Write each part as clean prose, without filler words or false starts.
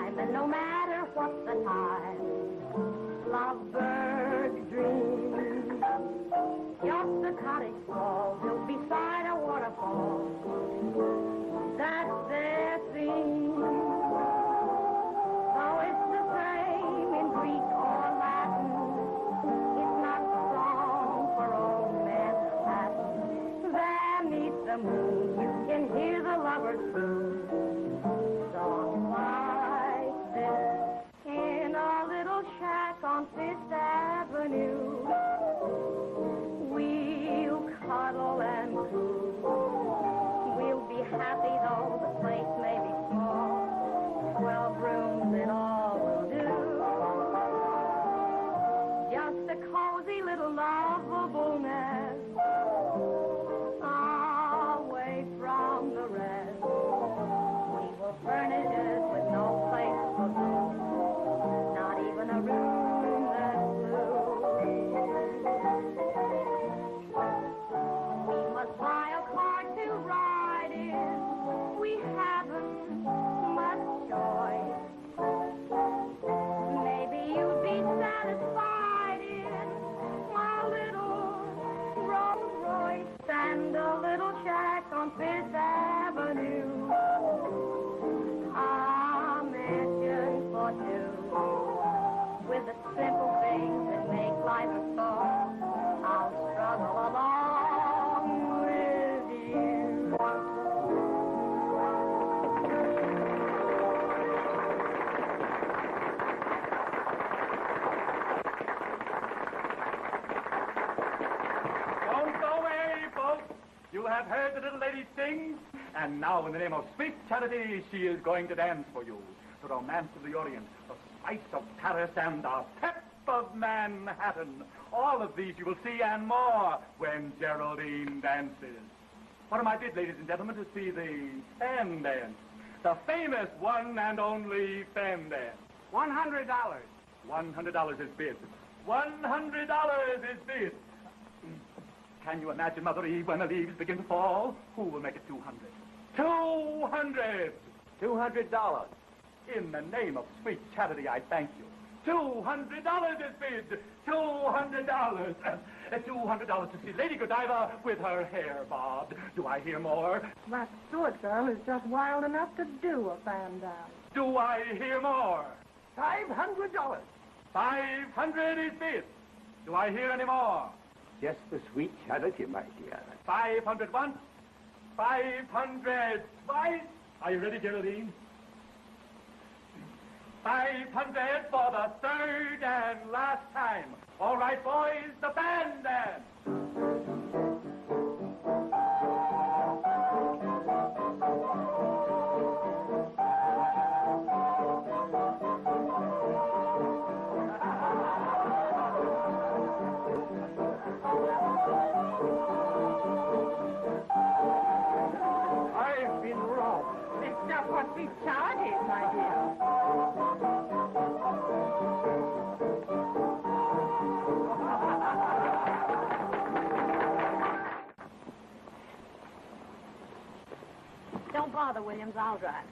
time, and no matter what the time, lovebirds dream. Just a cottage wall built beside a waterfall, that's their theme. Though it's the same in Greek or Latin, it's not a song for old Manhattan. There neath the moon, you can hear the lovers croon songs like this in a little shack on Fifth Avenue. We'll cuddle and coo. We'll be happy though the place may be small. 12 rooms in all will do. Just a cozy little lovable nest away from the rest. We will furnish it with no place for food, not even a room that's blue. We must buy a car to ride in. We haven't much choice. Maybe you'd be satisfied in a little Rolls Royce and a little shack on Fifth Avenue. A mansion for two, with the simple things that make life a song. I'll struggle along with you. Don't go away, folks. You have heard the little lady sing, and now in the name of sweet charity, she is going to dance for you. The romance of the Orient, the spice of Paris, and the pep of Manhattan. All of these you will see and more when Geraldine dances. What am I bid, ladies and gentlemen, to see the fan dance? The famous one and only fan dance. $100. $100 is bid. $100 is bid. Can you imagine, Mother Eve, when the leaves begin to fall? Who will make it 200? 200! $200. In the name of sweet charity, I thank you. $200 is bid. $200. $200 to see Lady Godiva with her hair bobbed. Do I hear more? That Stewart girl is just wild enough to do a fan dance. Do I hear more? $500. 500 is bid. Do I hear any more? Just for sweet charity, my dear. 500 once. 500 twice. Are you ready, Geraldine? 500 for the third and last time. All right, boys, the band dance. I've been robbed. It's just what sweet charity is, my dear. Don't bother, Williams. I'll drive.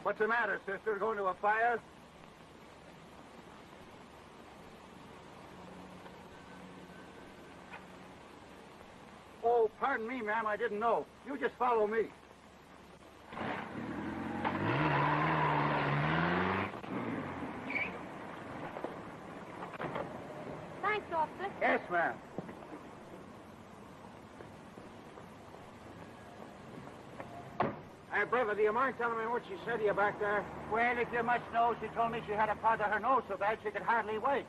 What's the matter, sister? Going to a fire? Oh, pardon me, ma'am. I didn't know. You just follow me. Thanks, officer. Yes, ma'am. Hey, brother, do you mind telling me what she said to you back there? Well, if you must know, she told me she had a part of her nose so bad she could hardly wait.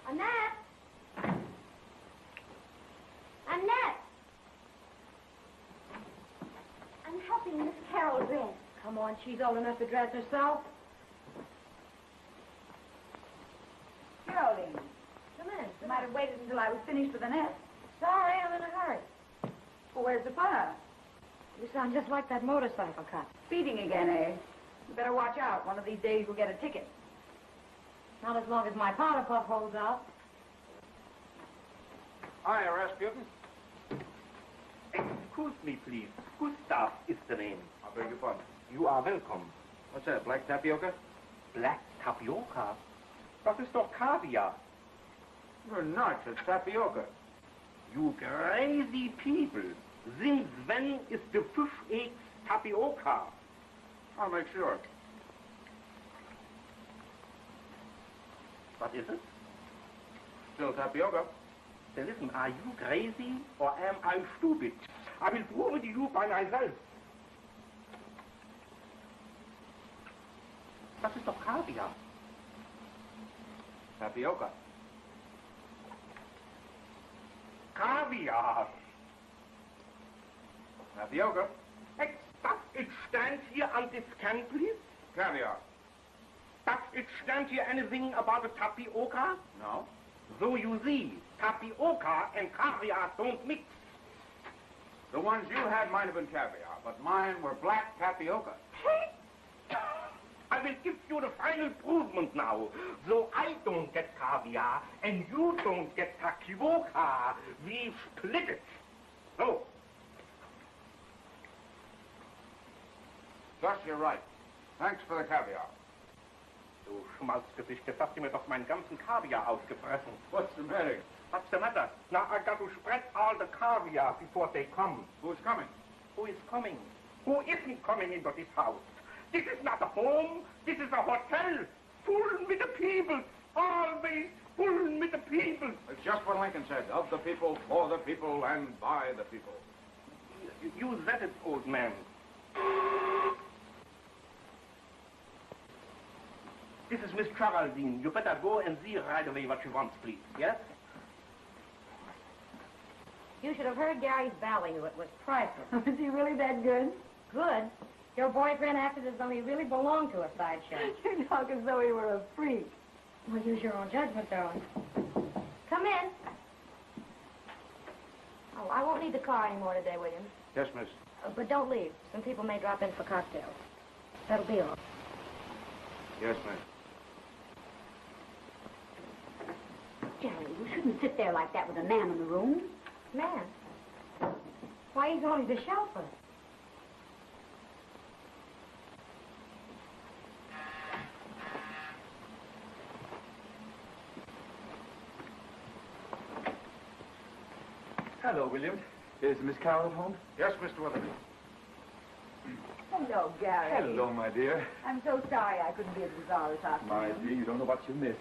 Annette! Annette! I'm helping Miss Carol dress. Come on, she's old enough to dress herself. Geraldine, come in. You might have waited until I was finished with the nest. Sorry, I'm in a hurry. Well, where's the fire? You sound just like that motorcycle cop. Speeding again, eh? You better watch out. One of these days you'll get a ticket. Not as long as my powder puff holds out. Hiya, Rasputin. Excuse me, please. Gustav is the name. I beg your pardon. You are welcome. What's that, black tapioca? Black tapioca? Das ist doch Kaviar. You're nuts. It's tapioca. You crazy people. Since when is the fish eggs tapioca? I'll make sure. What is it? Still tapioca. Then listen, are you crazy or am I stupid? I will prove it to you by myself. Das ist doch Kaviar. Tapioca. Kaviar. Tapioca. Does it stand here on this can, please? Caviar. Does it stand here anything about the tapioca? No. So you see, tapioca and caviar don't mix. The ones you had might have been caviar, but mine were black tapioca. I will give you the final provement now. So I don't get caviar and you don't get tapioca. We split it. So. Gus, you're right. Thanks for the caviar. Du Schmalzgesicht, jetzt hast du mir doch meinen ganzen Kaviar ausgefressen. What's the matter? What's the matter? Now I got to spread all the caviar before they come. Who's coming? Who is coming? Who isn't coming into this house? This is not a home. This is a hotel. Full with the people. Always full with the people. It's just what Lincoln said. Of the people, for the people, and by the people. You said it, old man. This is Miss Geraldine. You better go and see right away what she wants, please. Yes? You should have heard Gary's ballet. It was priceless. Is he really that good? Good. Your boyfriend acted as though he really belonged to a sideshow. You talk as though he were a freak. Well, use your own judgment, darling. Come in. Oh, I won't need the car anymore today, William. Yes, miss. But don't leave. Some people may drop in for cocktails. That'll be all. Yes, miss. Jerry, you shouldn't sit there like that with a man in the room. Man. Why, he's only the chauffeur. Hello, William. Is Miss Carroll at home? Yes, Mr. Weatherby. Hello, Gary. Hello, my dear. I'm so sorry I couldn't be at the bazaar this My afternoon. dear, you don't know what you missed.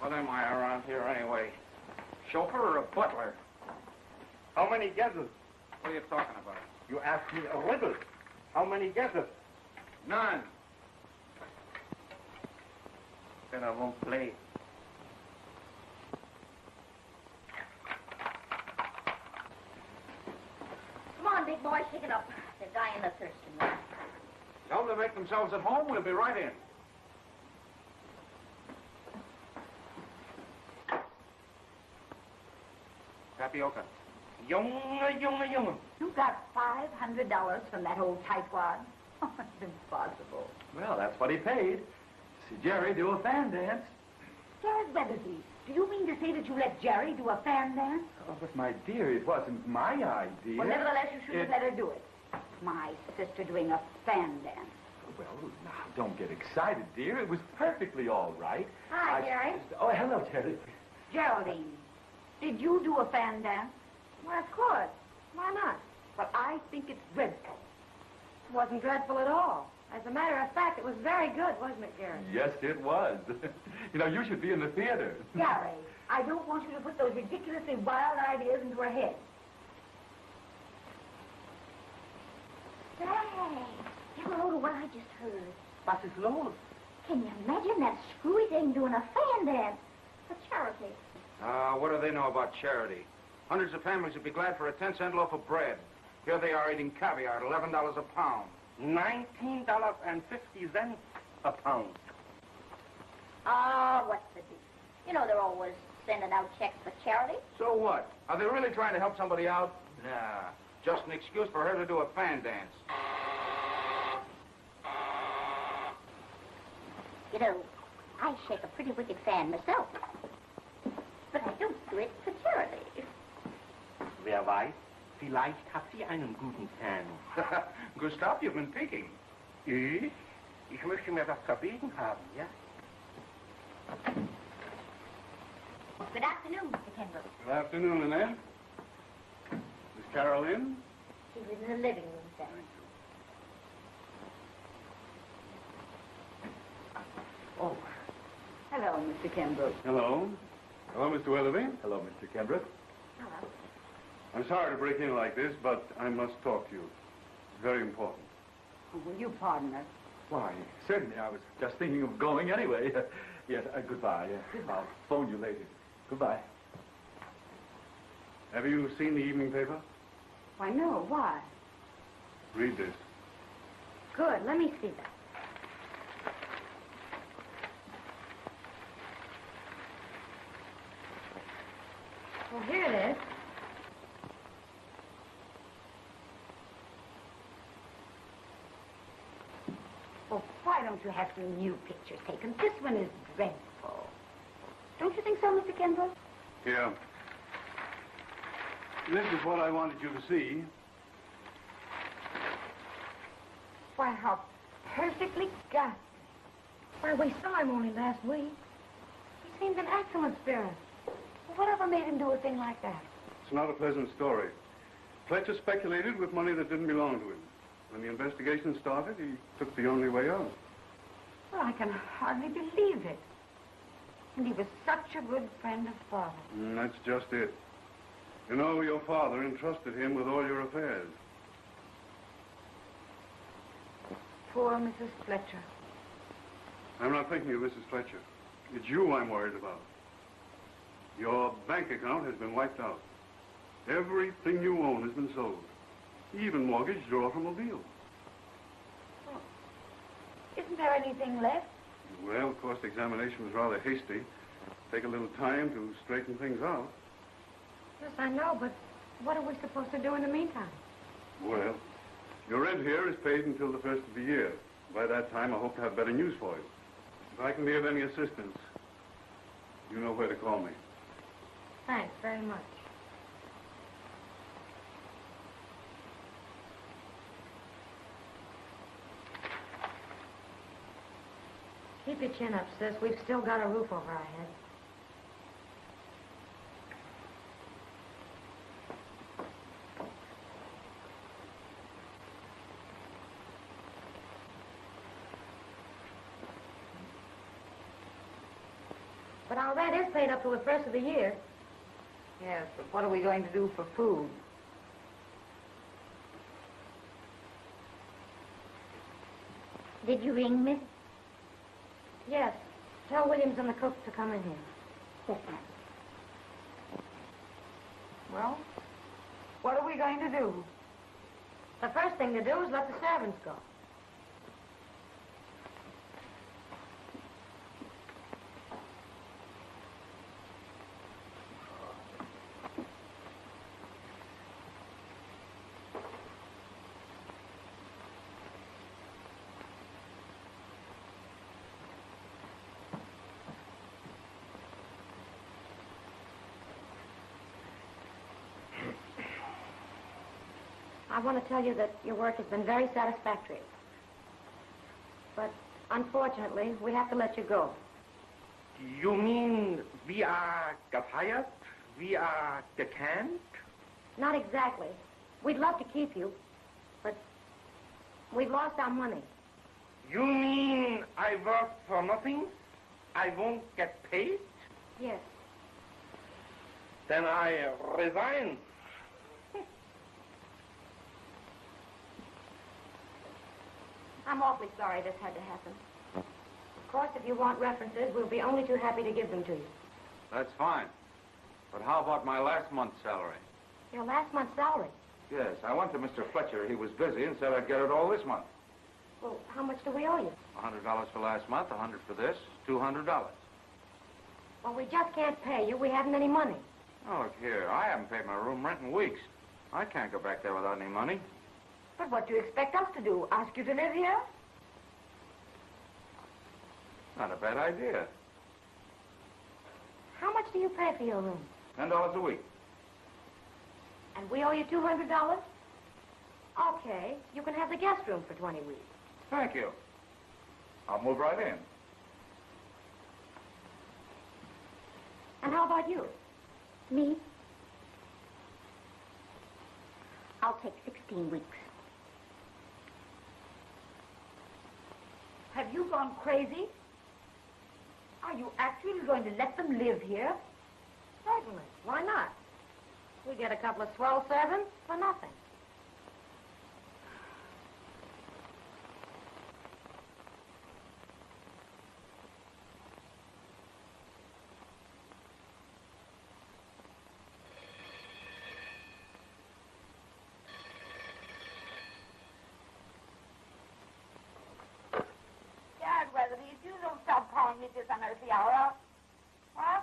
What am I around here anyway? Chauffeur or a butler? How many guesses? What are you talking about? You asked me a riddle. How many guesses? None. Then I won't play. Come on, big boy, shake it up. They're dying of thirst in there. Tell them to make themselves at home. We'll be right in. Tapioca. Junge. You got $500 from that old tightwad? Oh, it's impossible. Well, that's what he paid. See Jerry do a fan dance. Jared Weatherby, do you mean to say that you let Jerry do a fan dance? Oh, but my dear, it wasn't my idea. Well, nevertheless, you shouldn't have let her do it. My sister doing a fan dance. Well, now, don't get excited, dear. It was perfectly all right. Hi, Jerry. Oh, hello, Jerry. Geraldine, did you do a fan dance? Well, of course. Why not? Well, I think it's dreadful. It wasn't dreadful at all. As a matter of fact, it was very good, wasn't it, Jerry? Yes, it was. You know, you should be in the theater. Gary, I don't want you to put those ridiculously wild ideas into her head. Say, hello to what I just heard. Was ist los? Can you imagine that screwy thing doing a fan dance for charity? What do they know about charity? Hundreds of families would be glad for a 10-cent loaf of bread. Here they are eating caviar at $11 a pound. $19.50 a pound. Oh, what's the deal? You know they're always sending out checks for charity. So what? Are they really trying to help somebody out? Nah, just an excuse for her to do a fan dance. You know, I shake a pretty wicked fan myself. But I don't do it for charity. Wer weiß, vielleicht hat sie einen guten Fan. Gustav, you've been peeking. Ich? Ich möchte mir das verbieten haben, ja? Good afternoon, Mr. Kendall. Good afternoon, Lynette. Is Carol in? She was in the living room, sir. Oh, hello, Mr. Kimbrough. Hello. Hello, Mr. Weatherby. Hello, Mr. Kendrick. Hello. I'm sorry to break in like this, but I must talk to you. It's very important. Will you pardon us? Why, certainly. I was just thinking of going anyway. Yes, goodbye. I'll phone you later. Goodbye. Have you seen the evening paper? Why, no. Why? Read this. Good. Let me see that. Well, here it is. Well, why don't you have some new pictures taken? This one is dreadful. Don't you think so, Mr. Kimbrough? Yeah. This is what I wanted you to see. Why, how perfectly ghastly. Why, we saw him only last week. He seemed an excellent spirit. Whatever made him do a thing like that? It's not a pleasant story. Fletcher speculated with money that didn't belong to him. When the investigation started, he took the only way out. Well, I can hardly believe it. And he was such a good friend of Father. That's just it. You know, your father entrusted him with all your affairs. Poor Mrs. Fletcher. I'm not thinking of Mrs. Fletcher. It's you I'm worried about. Your bank account has been wiped out. Everything you own has been sold. Even mortgaged your automobile. Well, isn't there anything left? Well, of course, the examination was rather hasty. Take a little time to straighten things out. Yes, I know, but what are we supposed to do in the meantime? Well, your rent here is paid until the first of the year. By that time, I hope to have better news for you. If I can be of any assistance, you know where to call me. Thanks very much. Keep your chin up, sis. We've still got a roof over our heads. But our rent is paid up to the first of the year. Yes, but what are we going to do for food? Did you ring, miss? Yes. Tell Williams and the cook to come in here. Yes, ma'am. Well, what are we going to do? The first thing to do is let the servants go. I want to tell you that your work has been very satisfactory. Unfortunately, we have to let you go. You mean we are fired? We are canned? Not exactly. We'd love to keep you, but we've lost our money. You mean I work for nothing? I won't get paid? Yes. Then I resign. I'm awfully sorry this had to happen. Of course, if you want references, we'll be only too happy to give them to you. That's fine. But how about my last month's salary? Your last month's salary? Yes, I went to Mr. Fletcher. He was busy and said I'd get it all this month. Well, how much do we owe you? $100 for last month, $100 for this, $200. Well, we just can't pay you. We haven't any money. Oh, look here. I haven't paid my room rent in weeks. I can't go back there without any money. But what do you expect us to do? Ask you to live here? Not a bad idea. How much do you pay for your room? $10 a week. And we owe you $200? Okay, you can have the guest room for 20 weeks. Thank you. I'll move right in. And how about you? Me? I'll take 16 weeks. Have you gone crazy? Are you actually going to let them live here? Certainly. Why not? We get a couple of swell servants for nothing. Dad, Weatherby, if you don't stop calling me at this unearthly hour, what?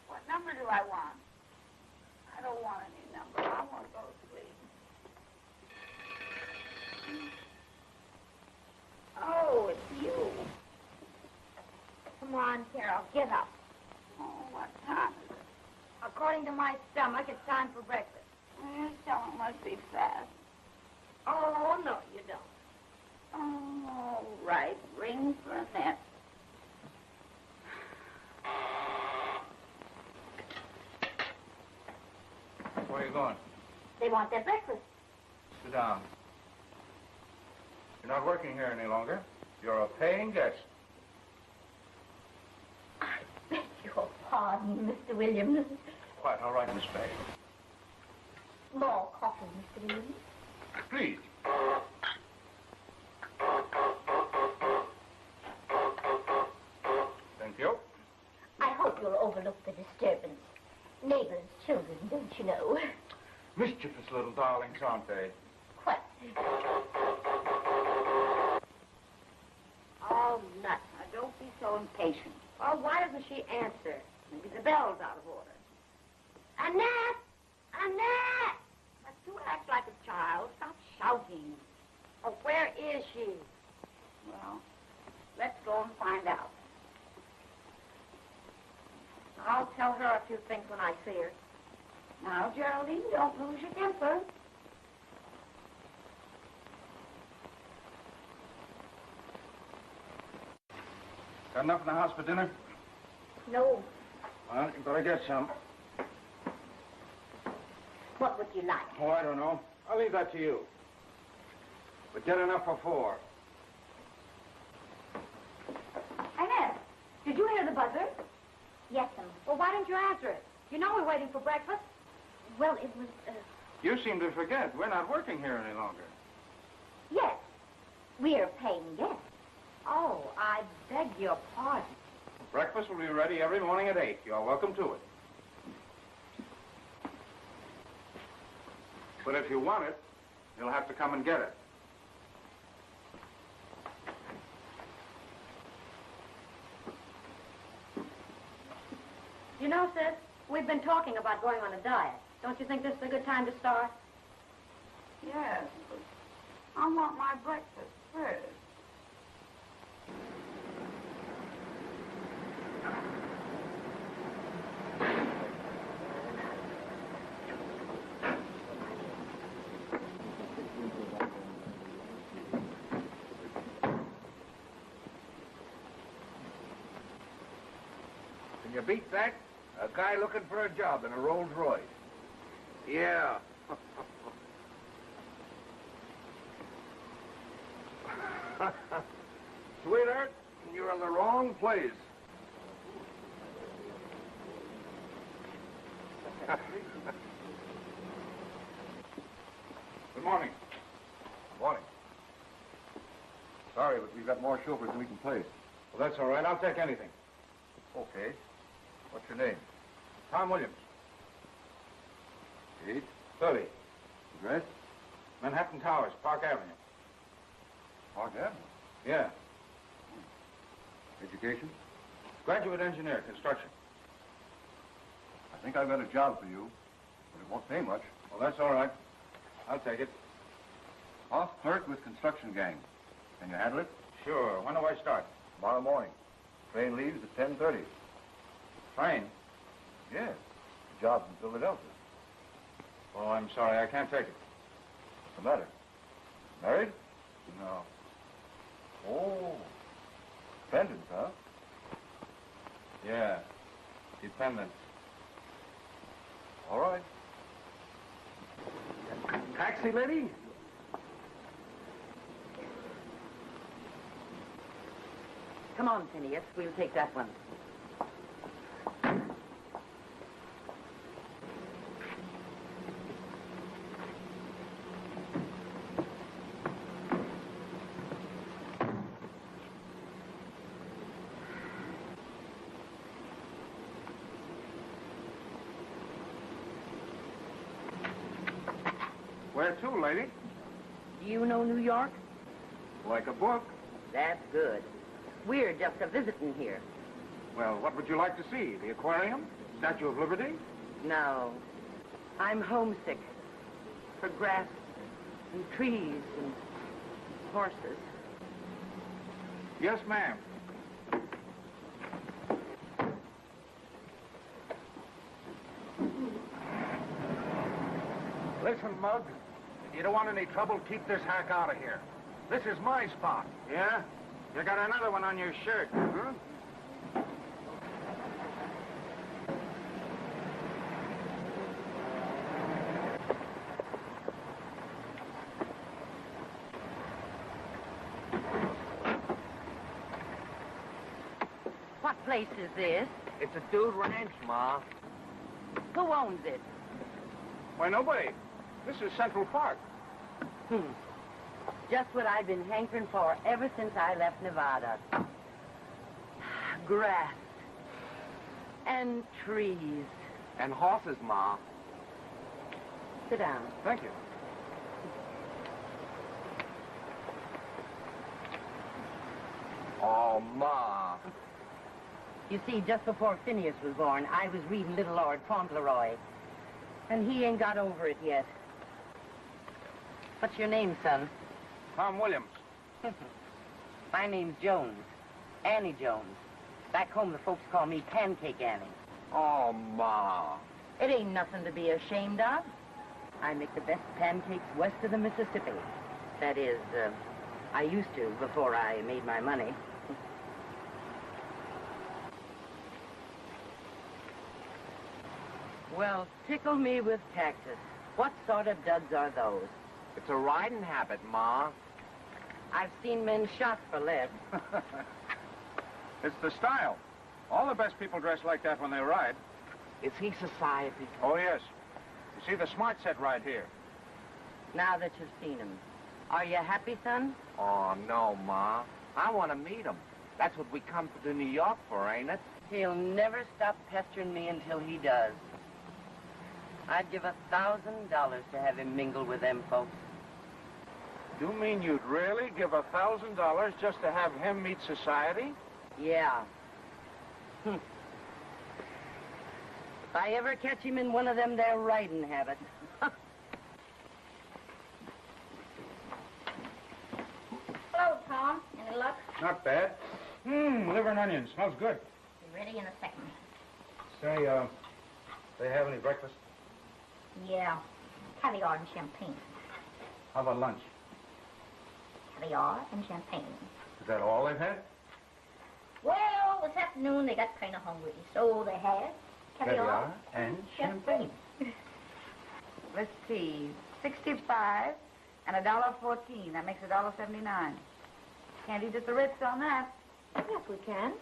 What number do I want? I don't want any number. I want to go to sleep. Oh, it's you. Come on, Carol, get up. Oh, what time is it? According to my stomach, it's time for breakfast. Your stomach must be fast. Oh, no, you don't. Oh, all right. Ring for a net. Where are you going? They want their breakfast. Sit down. You're not working here any longer. You're a paying guest. I beg your pardon, Mr. Williams. Quite all right, Miss Fay. More coffee, Mr. Williams. Please. Thank you. I hope you'll overlook the disturbance. Neighbors' children, don't you know? Mischievous little darlings, aren't they? Quite. Oh, nuts. Now, don't be so impatient. Well, why doesn't she answer? Maybe the bell's out of order. Annette! Annette! But you act like a child. Stop shouting. Oh, where is she? Well, let's go and find out. I'll tell her a few things when I see her. Now, Geraldine, don't lose your temper. Got enough in the house for dinner? No. Well, you better get some. What would you like? Oh, I don't know. I'll leave that to you. But get enough for 4. Annette, did you hear the buzzer? Yes, ma'am. Well, why didn't you answer it? You know we're waiting for breakfast. Well, it was, You seem to forget. We're not working here any longer. yes. We're paying guests. Oh, I beg your pardon. Breakfast will be ready every morning at 8. You're welcome to it. But if you want it, you'll have to come and get it. You know, sis, we've been talking about going on a diet. Don't you think this is a good time to start? Yes, but I want my breakfast first. Can you beat that? A guy looking for a job in a Rolls Royce. Yeah. Sweetheart, you're in the wrong place. Good morning. Morning. Sorry, but we've got more chauffeurs than we can place. Well, that's all right. I'll take anything. Okay. What's your name? Tom Williams. Age? 30. Address? Manhattan Towers, Park Avenue. Park Avenue. Yeah. Education? Graduate engineer, construction. I think I've got a job for you, but it won't pay much. Well, that's all right. I'll take it. Off clerk with construction gang. Can you handle it? Sure. When do I start? Tomorrow morning. Train leaves at 10:30. Train? Yes. The job's in Philadelphia. Oh, I'm sorry. I can't take it. What's the matter? Married? No. Oh. Dependent, huh? Yeah. Dependent. All right. Taxi, lady? Come on, Phineas. We'll take that one. Where to, lady? Do you know New York? Like a book. That's good. We're just a visiting here. Well, what would you like to see? The aquarium? Statue of Liberty? No. I'm homesick. For grass and trees and horses. Yes, ma'am. Listen, Mug. If you don't want any trouble, keep this hack out of here. This is my spot. Yeah? You got another one on your shirt, huh? What place is this? It's a dude ranch, Ma. Who owns it? Why, nobody. This is Central Park. Just what I've been hankering for ever since I left Nevada. Grass. And trees. And horses, Ma. Sit down. Thank you. Oh, Ma. You see, just before Phineas was born, I was reading Little Lord Fauntleroy. And he ain't got over it yet. What's your name, son? Tom Williams. My name's Jones. Annie Jones. Back home, the folks call me Pancake Annie. Oh, Ma. It ain't nothing to be ashamed of. I make the best pancakes west of the Mississippi. That is, I used to before I made my money. Well, tickle me with Texas. What sort of duds are those? It's a riding habit, Ma. I've seen men shot for less. It's the style. All the best people dress like that when they ride. Is he society? Oh, yes. You see the smart set right here. Now that you've seen him. Are you happy, son? Oh, no, Ma. I want to meet him. That's what we come to New York for, ain't it? He'll never stop pestering me until he does. I'd give $1,000 to have him mingle with them folks. You mean you'd really give $1,000 just to have him meet society? Yeah. If I ever catch him in one of them there riding habits. Hello, Tom. Any luck? Not bad. Liver and onions. Smells good. Be ready in a second. Say, they have any breakfast? Yeah. Caviar and champagne. How about lunch? Caviar and champagne. Is that all they've had? Well, this afternoon afternoon, they got kind of hungry. So they had caviar and champagne. Let's see, 65 and $1.14. That makes $1.79. Can't eat at the Ritz on that. Yes, we can.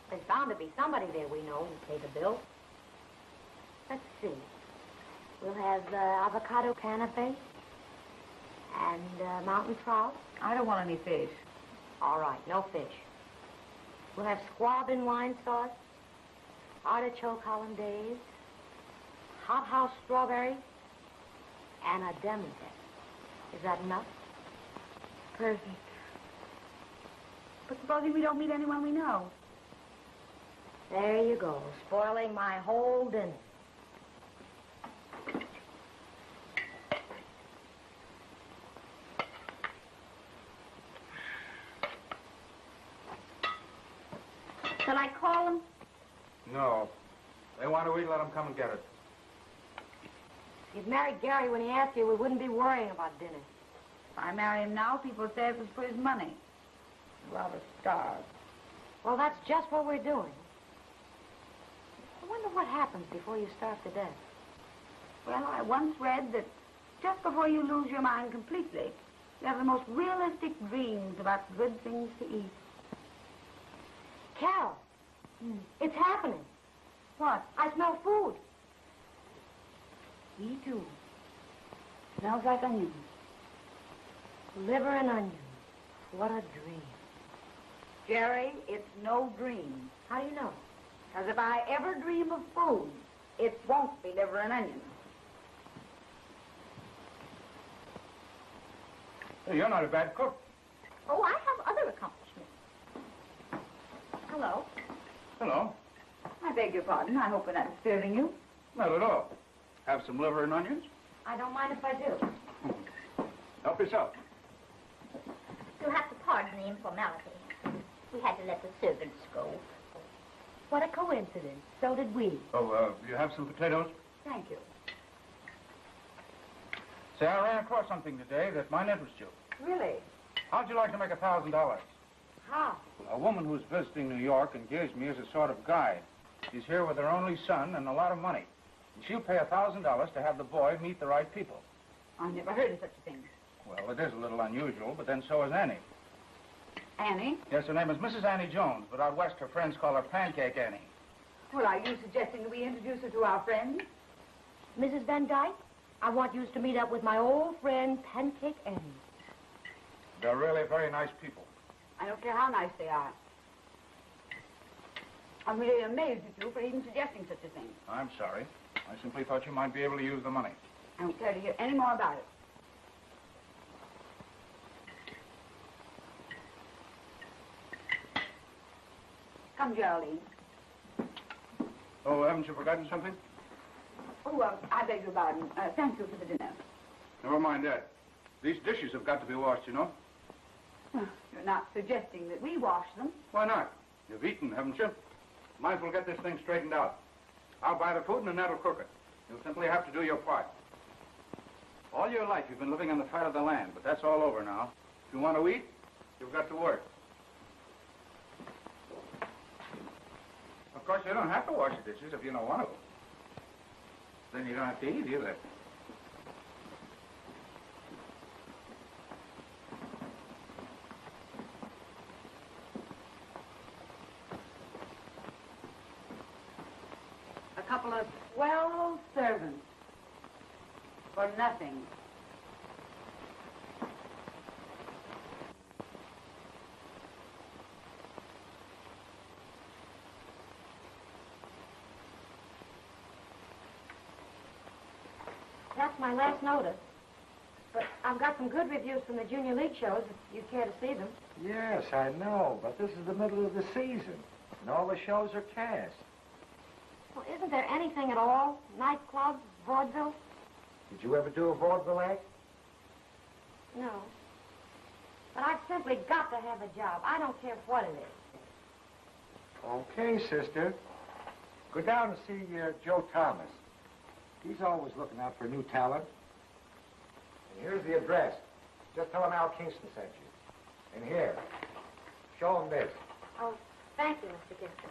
There's bound to be somebody there we know who pay the bill. Let's see. We'll have avocado canapé and mountain trout. I don't want any fish. All right, no fish. We'll have squab in wine sauce, artichoke hollandaise, hot house strawberry, and a demi-tasse. Is that enough? Perfect. But supposing we don't meet anyone we know? There you go, spoiling my whole dinner. Shall I call them? No. They want to eat, let them come and get it. If you'd married Gary when he asked you, we wouldn't be worrying about dinner. If I marry him now, people say it was for his money. He's rather starved. Well, that's just what we're doing. I wonder what happens before you starve to death. Well, I once read that just before you lose your mind completely, you have the most realistic dreams about good things to eat. Carol, it's happening. What? I smell food. Me too. Smells like onions. Liver and onions. What a dream. Jerry, it's no dream. How do you know? Because if I ever dream of food, it won't be liver and onions. Hey, you're not a bad cook. Oh, I have other accomplishments. Hello. Hello. I beg your pardon. I hope we're not disturbing you. Not at all. Have some liver and onions? I don't mind if I do. Help yourself. You'll have to pardon the informality. We had to let the servants go. What a coincidence. So did we. Oh, you have some potatoes? Thank you. Say, I ran across something today that might interest you. Really? How'd you like to make $1,000? How? A woman who's visiting New York engaged me as a sort of guide. She's here with her only son and a lot of money. And she'll pay $1,000 to have the boy meet the right people. I never heard of such a thing. Well, it is a little unusual, but then so is Annie. Annie? Yes, her name is Mrs. Annie Jones, but out west her friends call her Pancake Annie. Well, are you suggesting that we introduce her to our friends? Mrs. Van Dyke, I want you to meet up with my old friend, Pancake Annie. They're really very nice people. I don't care how nice they are. I'm really amazed at you for even suggesting such a thing. I'm sorry. I simply thought you might be able to use the money. I don't care to hear any more about it. Come, Geraldine. Oh, haven't you forgotten something? Oh, I beg your pardon. Thank you for the dinner. Never mind that. These dishes have got to be washed, you know. You're not suggesting that we wash them. Why not? You've eaten, haven't you? Might as well get this thing straightened out. I'll buy the food and Annette will cook it. You'll simply have to do your part. All your life you've been living on the fat of the land, but that's all over now. If you want to eat, you've got to work. Of course, you don't have to wash the dishes if you don't want to. Then you don't have to eat either. A couple of swell servants. For nothing. That's my last notice. But I've got some good reviews from the Junior League shows, if you'd care to see them. Yes, I know, but this is the middle of the season, and all the shows are cast. Well, isn't there anything at all? Nightclubs, vaudeville? Did you ever do a vaudeville act? No. But I've simply got to have a job. I don't care what it is. Okay, sister. Go down and see Joe Thomas. He's always looking out for new talent. And here's the address. Just tell him Al Kingston sent you. And here, show him this. Oh, Thank you, Mr. Kingston.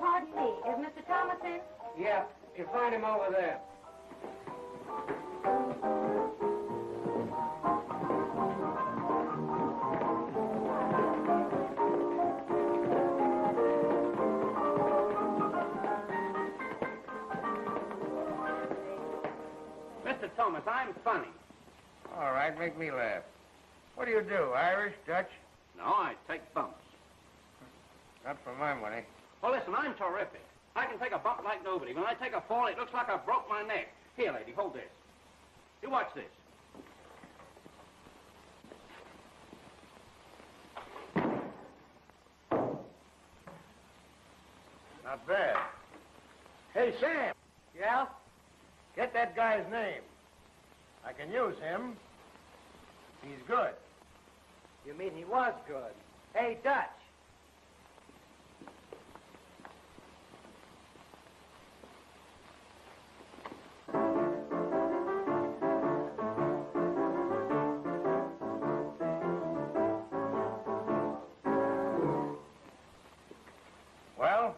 Pardon me, is Mr. Thomas in? Yeah, you find him over there. Mr. Thomas, I'm funny. All right, make me laugh. What do you do, Irish, Dutch? No, I take bumps. Not for my money. Well, listen, I'm terrific. I can take a bump like nobody. When I take a fall, it looks like I broke my neck. Here, lady, hold this. You watch this. Not bad. Hey, Sam. Yeah? Get that guy's name. I can use him. He's good. You mean he was good? Hey, Dutch. Well?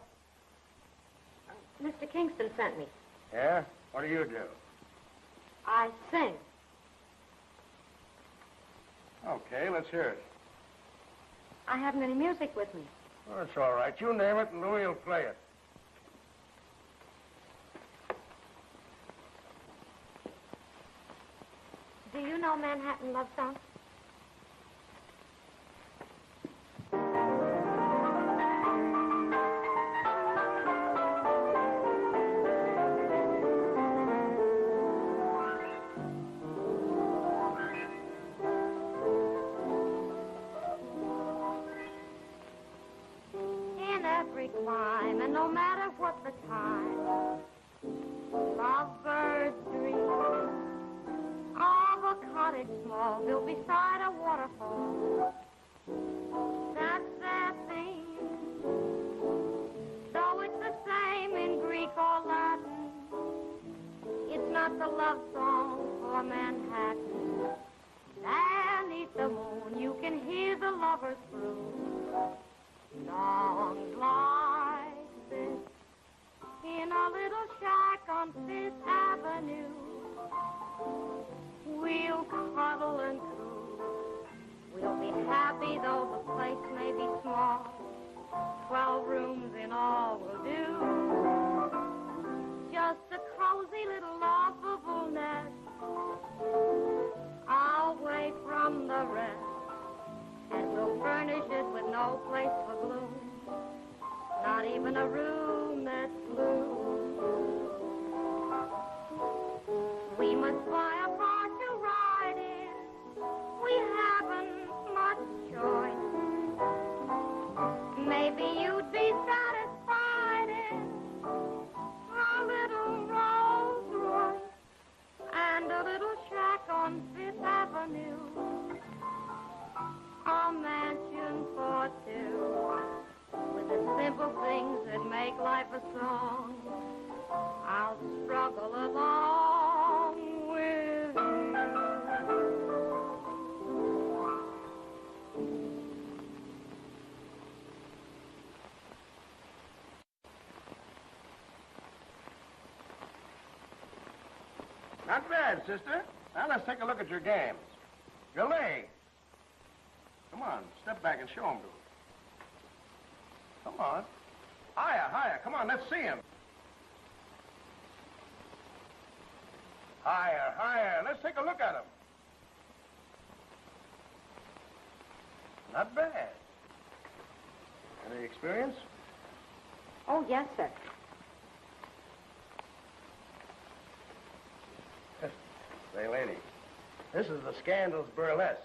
Mr. Kingston sent me. Yeah? What do you do? I sing. Okay, let's hear it. I haven't any music with me. Well, that's all right. You name it, and Louie will play it. Do you know Manhattan Love Song? In every clime, and no matter what the time, lovebirds dream of a cottage small built beside a waterfall. That's their theme. Though it's the same in Greek or Latin, it's not the love song for Manhattan. Beneath the moon, you can hear the lovers through songs like this in a little shack on Fifth Avenue. We'll cuddle and coo. We'll be happy though the place may be small. 12 rooms in all will do. Just a cozy little lovable nest away from the rest. And we'll furnish it with no place for gloom. Not even a room that's blue. We must buy a car to ride in. We haven't much choice. Maybe you'd be satisfied in a little Rolls Royce and a little shack on Fifth Avenue. A mansion for two with the simple things that make life a song. I'll struggle along with you. Not bad, sister. Now let's take a look at your games. Your leg. Come on, step back and show him to us. Come on. Higher, higher. Come on, let's see him. Higher, higher. Let's take a look at him. Not bad. Any experience? Oh, yes, sir. Say, lady, this is the Scandals Burlesque.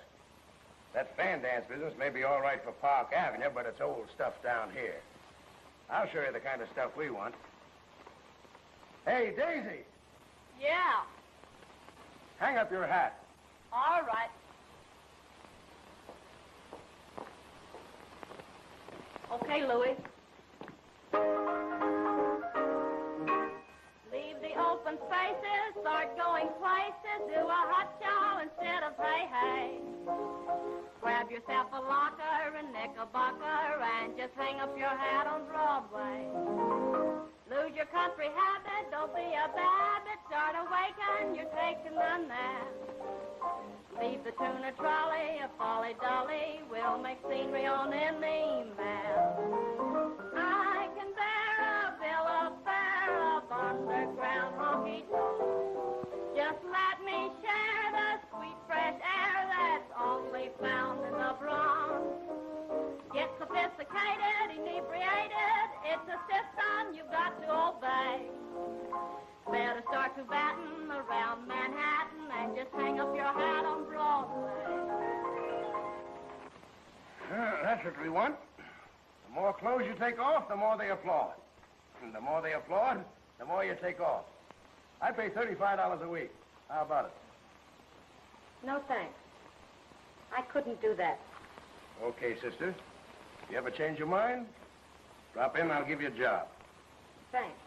That fan dance business may be all right for Park Avenue, but it's old stuff down here. I'll show you the kind of stuff we want. Hey, Daisy, Yeah, hang up your hat. all right. Okay, Louis. Leave the open open spaces, start going places, do a hot show instead of hey. Grab yourself a locker and knickerbocker and just hang up your hat on Broadway. Lose your country habit, don't be a babbit, start awaken, you're taking the nap. Leave the tuna trolley, a folly dolly, we'll make scenery on any map. I can bear a bill of fare of underground honky-tonk. Just let me share the sweet fresh air that's only found in the Bronx. Get sophisticated, inebriated, it's a system you've got to obey. Better start to batten around Manhattan and just hang up your hat on Broadway. That's what we want. The more clothes you take off, the more they applaud. And the more they applaud, the more you take off. I pay $35 a week. How about it? No, thanks. I couldn't do that. Okay, sister. If you ever change your mind, drop in, I'll give you a job. Thanks.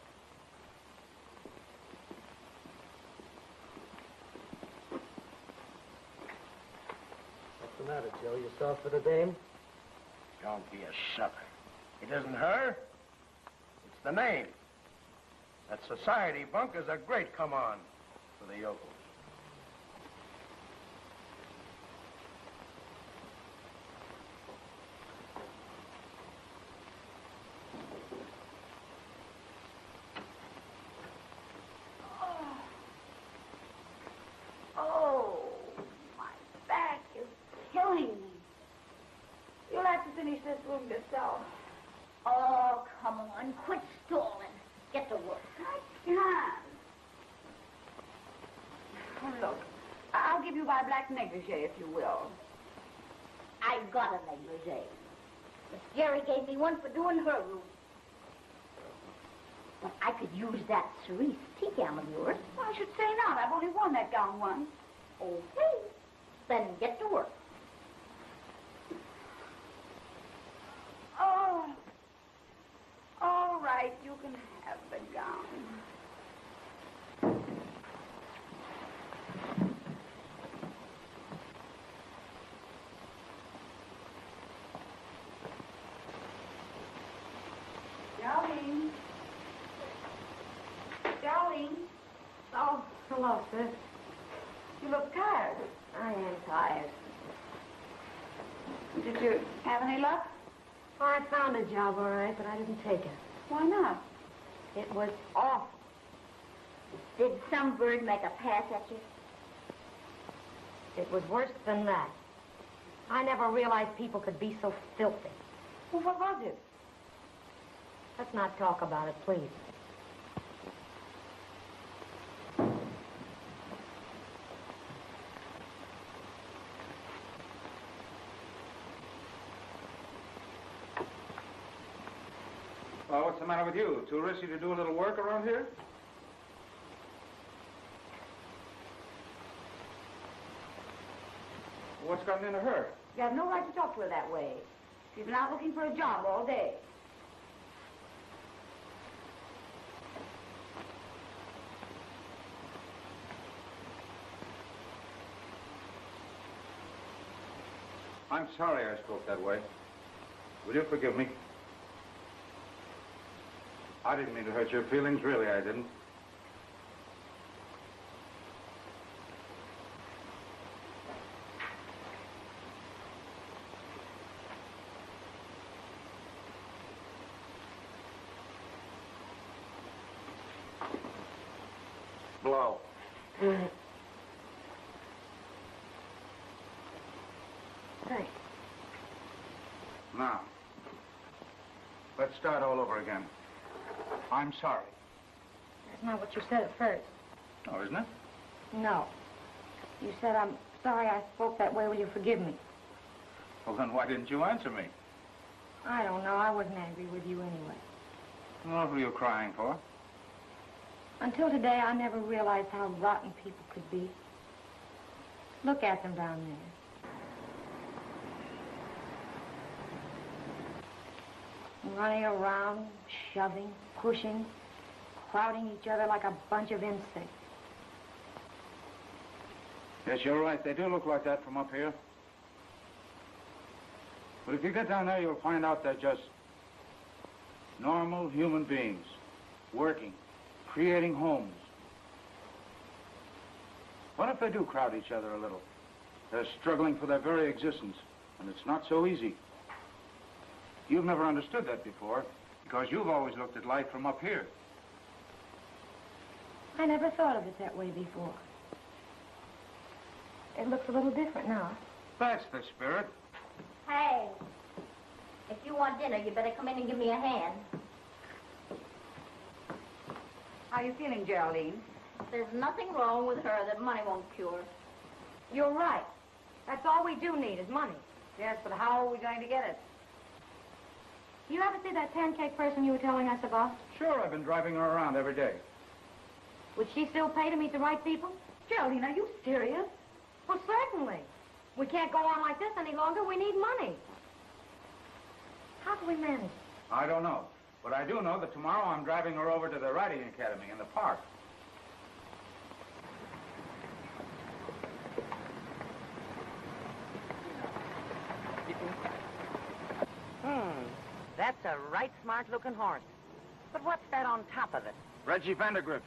What's the matter, Joe? You soft for the dame? Don't be a sucker. It isn't her. It's the name. That society bunk is a great come-on for the yokels. Oh, my back is killing me. You'll have to finish this room yourself. Oh, come on. Quit stalling. Get to work. I can't. Oh, look, I'll give you my black negligee, if you will. I got a negligee. Miss Jerry gave me one for doing her room. But I could use that cerise tea gown of yours. Well, I should say not. I've only worn that gown once. Okay. Then get to work. Oh. All right, you can have the gown. Darling. Darling. Oh, hello, sis. You look tired. I am tired. Did you have any luck? Oh, I found a job, all right, but I didn't take it. Why not? It was awful. Did some bird make a pass at you? It was worse than that. I never realized people could be so filthy. Well, what was it? Let's not talk about it, please. Well, what's the matter with you? Too risky to do a little work around here? What's gotten into her? You have no right to talk to her that way. She's been out looking for a job all day. I'm sorry I spoke that way. Will you forgive me? I didn't mean to hurt your feelings, really, I didn't. Blow. Thanks. Now, let's start all over again. I'm sorry. That's not what you said at first. Oh, isn't it? No. You said, I'm sorry I spoke that way. Will you forgive me? Well, then why didn't you answer me? I don't know. I wasn't angry with you anyway. What were you crying for? Until today, I never realized how rotten people could be. Look at them down there. Running around, shoving, pushing, crowding each other like a bunch of insects. Yes, you're right. They do look like that from up here. But if you get down there, you'll find out they're just normal human beings, working, creating homes. What if they do crowd each other a little? They're struggling for their very existence, and it's not so easy. You've never understood that before, because you've always looked at life from up here. I never thought of it that way before. It looks a little different now. That's the spirit. Hey, if you want dinner, you better come in and give me a hand. How are you feeling, Geraldine? There's nothing wrong with her that money won't cure. You're right. That's all we do need is money. Yes, but how are we going to get it? You ever see that pancake person you were telling us about? Sure, I've been driving her around every day. Would she still pay to meet the right people? Geraldine, are you serious? Well, certainly. We can't go on like this any longer. We need money. How do we manage? I don't know. But I do know that tomorrow I'm driving her over to the riding academy in the park. That's a right smart-looking horse. But what's that on top of it? Reggie Vandergrift.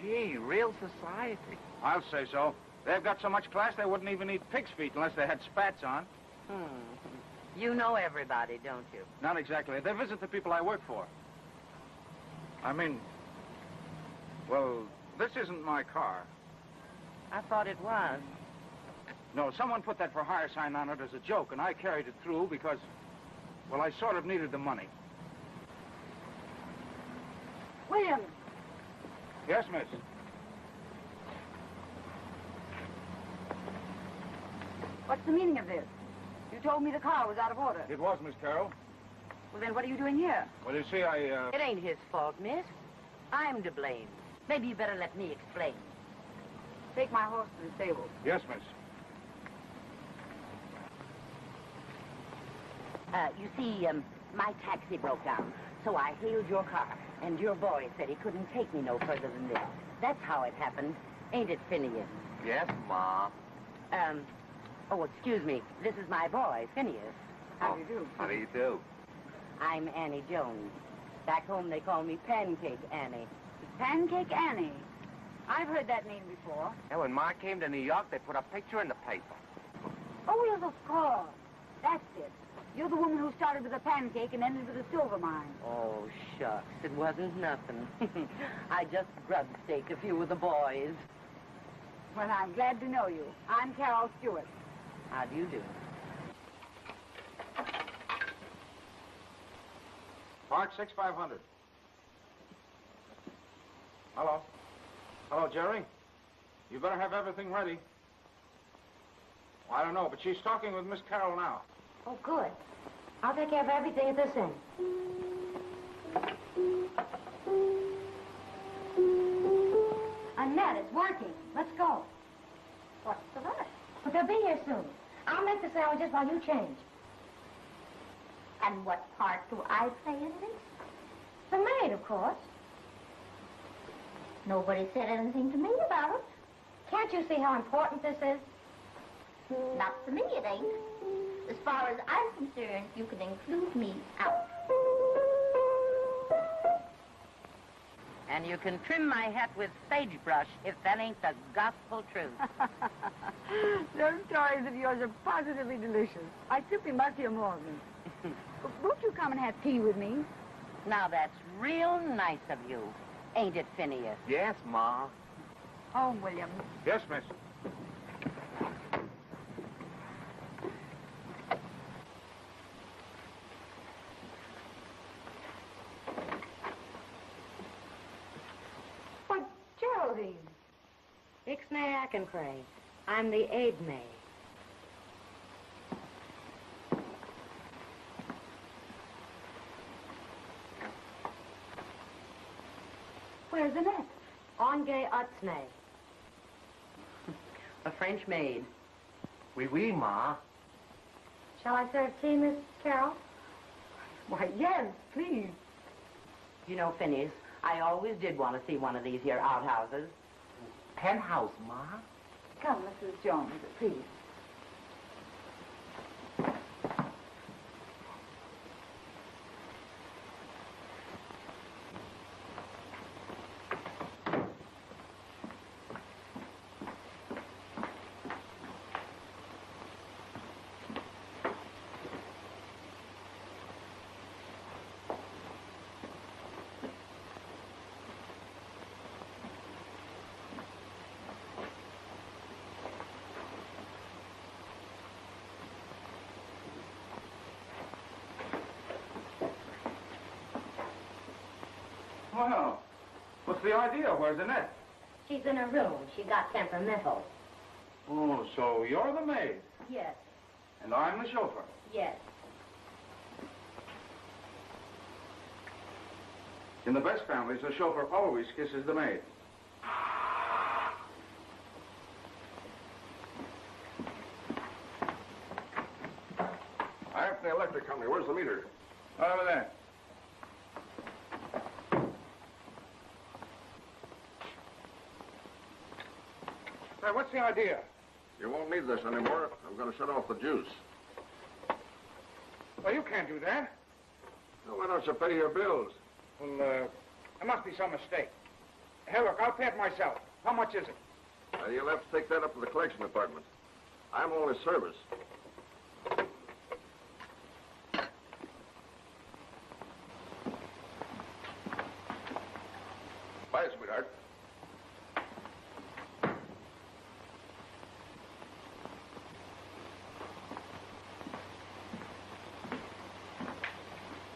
Gee, real society. I'll say so. They've got so much class they wouldn't even eat pig's feet unless they had spats on. You know everybody, don't you? Not exactly. They visit the people I work for. I mean, well, this isn't my car. I thought it was. No, someone put that for hire sign on it as a joke, and I carried it through because, well, I sort of needed the money. William! Yes, miss. What's the meaning of this? You told me the car was out of order. It was, Miss Carroll. Well, then what are you doing here? Well, you see, It ain't his fault, miss. I'm to blame. Maybe you better let me explain. Take my horse to the stable. Yes, miss. You see, my taxi broke down, so I hailed your car, and your boy said he couldn't take me no further than this. That's how it happened, ain't it, Phineas? Yes, Ma. Oh, excuse me. This is my boy, Phineas. How do you do? How do you do? I'm Annie Jones. Back home, they call me Pancake Annie. Pancake Annie. I've heard that name before. And when Ma came to New York, they put a picture in the paper. Oh, yes, of course. That's it. You're the woman who started with a pancake and ended with a silver mine. Oh, shucks. It wasn't nothing. I just grub staked a few of the boys. Well, I'm glad to know you. I'm Carol Stewart. How do you do? Park 6500. Hello. Hello, Jerry. You better have everything ready. Well, I don't know, but she's talking with Miss Carroll now. Oh, good. I'll take care of everything at this end. Annette, it's working. Let's go. What's the matter? But they'll be here soon. I'll make the sandwiches while you change. And what part do I play in this? The maid, of course. Nobody said anything to me about it. Can't you see how important this is? Not to me, it ain't. As far as I'm concerned, you can include me out. And you can trim my hat with sagebrush if that ain't the gospel truth. Those stories of yours are positively delicious. I simply must hear more of them. Won't you come and have tea with me? Now, that's real nice of you, ain't it, Phineas? Yes, Ma. Home, William. Yes, miss. But, Geraldine. Ixnay Ackenscray. I'm the aid maid. Where's Annette? Onge Utsnay. A French maid. Oui, oui, Ma. Shall I serve tea, Miss Carroll? Why, yes, please. You know, Phineas, I always did want to see one of these here outhouses. Penthouse, Ma? Come, Mrs. Jones, please. Well, what's the idea? Where's Annette? She's in her room. She got temperamental. Oh, so you're the maid, Yes, and I'm the chauffeur. yes. In the best families, the chauffeur always kisses the maid. I'm from the electric company. Where's the meter? Over there. Hey, what's the idea? You won't need this anymore. I'm going to shut off the juice. Well, you can't do that. Well, why don't you pay your bills? Well, there must be some mistake. Hey, look, I'll pay it myself. How much is it? You'll have to take that up to the collection department. I'm only service. Bye, sweetheart.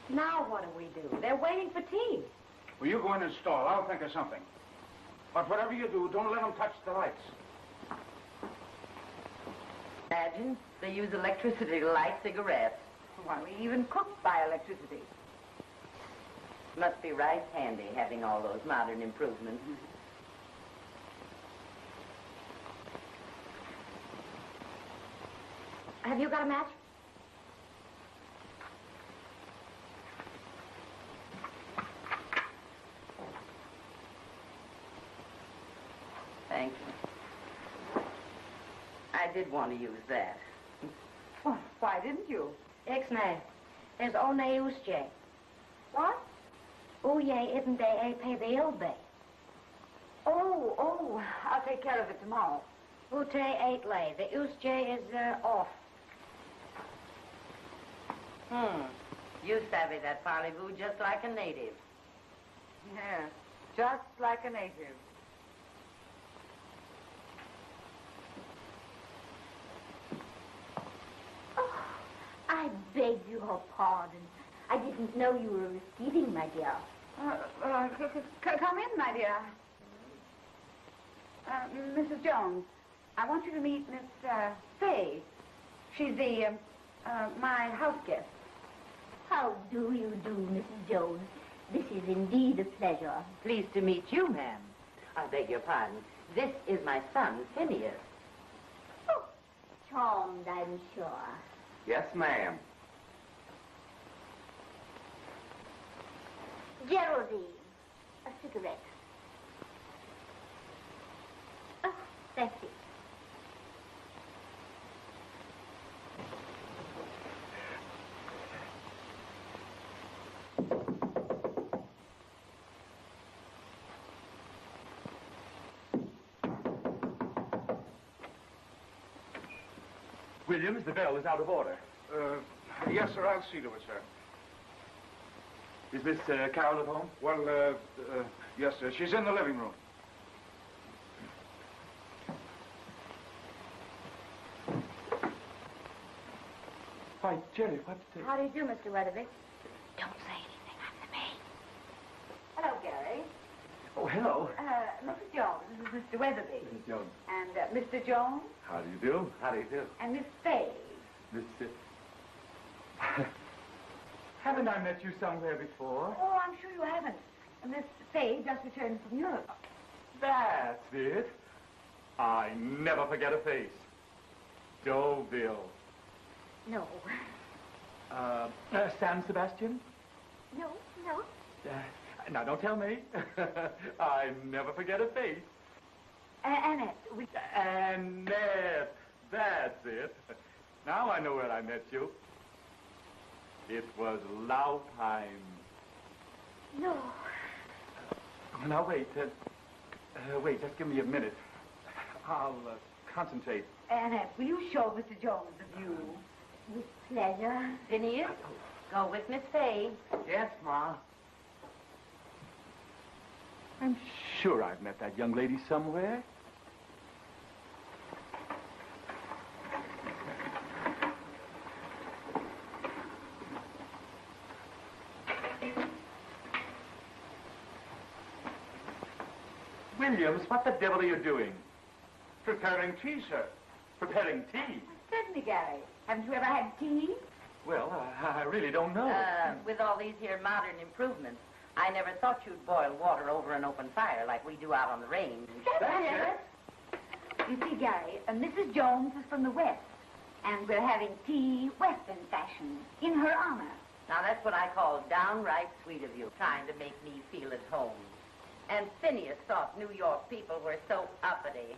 Now what do we do? They're waiting for tea. Well, you go in and stall. I'll think of something. But whatever you do, don't let them touch the lights. Imagine they use electricity to light cigarettes. Why, we even cook by electricity. Must be right handy having all those modern improvements. Have you got a match? Thank you. I did want to use that. Well, why didn't you? Ixnay. There's one usje. What? Uye isn't they a pay the ilbe. Oh, I'll take care of it tomorrow. Ute 8 lay. The usje is off. You savvy that parlez-vous just like a native. Yeah, just like a native. Oh, I beg your pardon. I didn't know you were receiving, my dear. Come in, my dear. Mrs. Jones, I want you to meet Miss Fay. She's my house guest. How do you do, Mrs. Jones? This is indeed a pleasure. Pleased to meet you, ma'am. I beg your pardon. This is my son, Phineas. Oh, charmed, I'm sure. Yes, ma'am. Geraldine, a cigarette. Oh, that's it. Williams, the bell is out of order. Yes, sir, I'll see to it, sir. Is Miss Carol at home? Well, yes, sir. She's in the living room. Why, Jerry, what... How do you do, Mr. Weatherby? Don't say anything. I'm the maid. Hello, Gary. Oh, hello. Mrs. Jones, this is Mr. Weatherby. Mrs. Jones. And Mr. Jones How do you do? How do you do? and Miss Fay. Miss... Haven't I met you somewhere before? Oh, I'm sure you haven't. Miss Fay just returned from Europe. That's it. I never forget a face. Deauville. No. San Sebastian? No. Now, don't tell me. I never forget a face. Annette, Annette, that's it. Now I know where I met you. It was Laupheim. No. Now, wait. Wait, just give me a minute. I'll concentrate. Annette, will you show Mr. Jones the view? With pleasure. Phineas, go with Miss Fay. Yes, Ma. I'm sure I've met that young lady somewhere. Williams, what the devil are you doing? Preparing tea, sir. Preparing tea? Certainly, Gary. Haven't you ever had tea? Well, I really don't know. With all these here modern improvements, I never thought you'd boil water over an open fire like we do out on the range. That's it. You see, Gary, Mrs. Jones is from the West, and we're having tea Western fashion in her honor. Now, that's what I call downright sweet of you, trying to make me feel at home. And Phineas thought New York people were so uppity.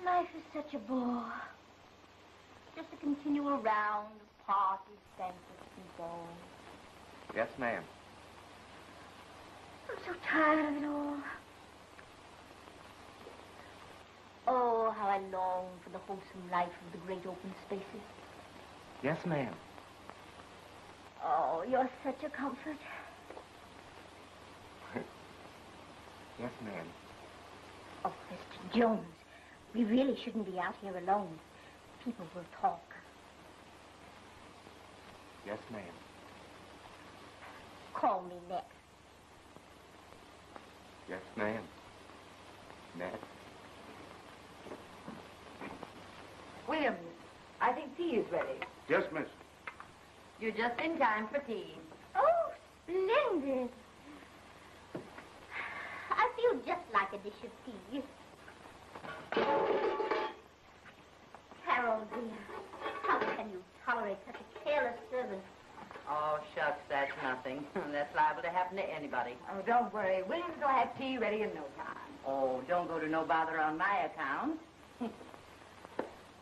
Life is such a bore. Just a continual round of parties, banquets, and balls. Yes, ma'am. I'm so tired of it all. Oh, how I long for the wholesome life of the great open spaces. Yes, ma'am. Oh, you're such a comfort. Yes, ma'am. Oh, Mr. Jones, we really shouldn't be out here alone. People will talk. Yes, ma'am. Call me next. Yes, ma'am. Ned. Williams, I think tea is ready. Yes, miss. You're just in time for tea. Oh, splendid. I feel just like a dish of tea. Harold, dear, how can you tolerate such a careless servant? Oh, shucks, that's nothing. That's liable to happen to anybody. Oh, don't worry. Williams will have tea ready in no time. Oh, don't go to no bother on my account.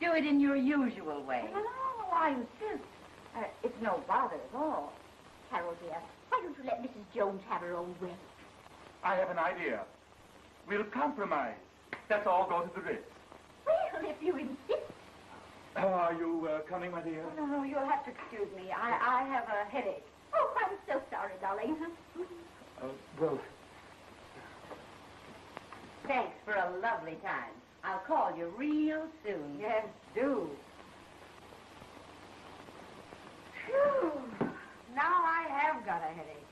Do it in your usual way. No, I insist. It's no bother at all. Harold, dear, why don't you let Mrs. Jones have her own way? I have an idea. We'll compromise. Let's all go to the Ritz. Well, if you insist. Are you coming, my dear? Oh, no, you'll have to excuse me. I have a headache. Oh, I'm so sorry, darling. Well, Thanks for a lovely time. I'll call you real soon. Yes, do. Phew. Now I have got a headache.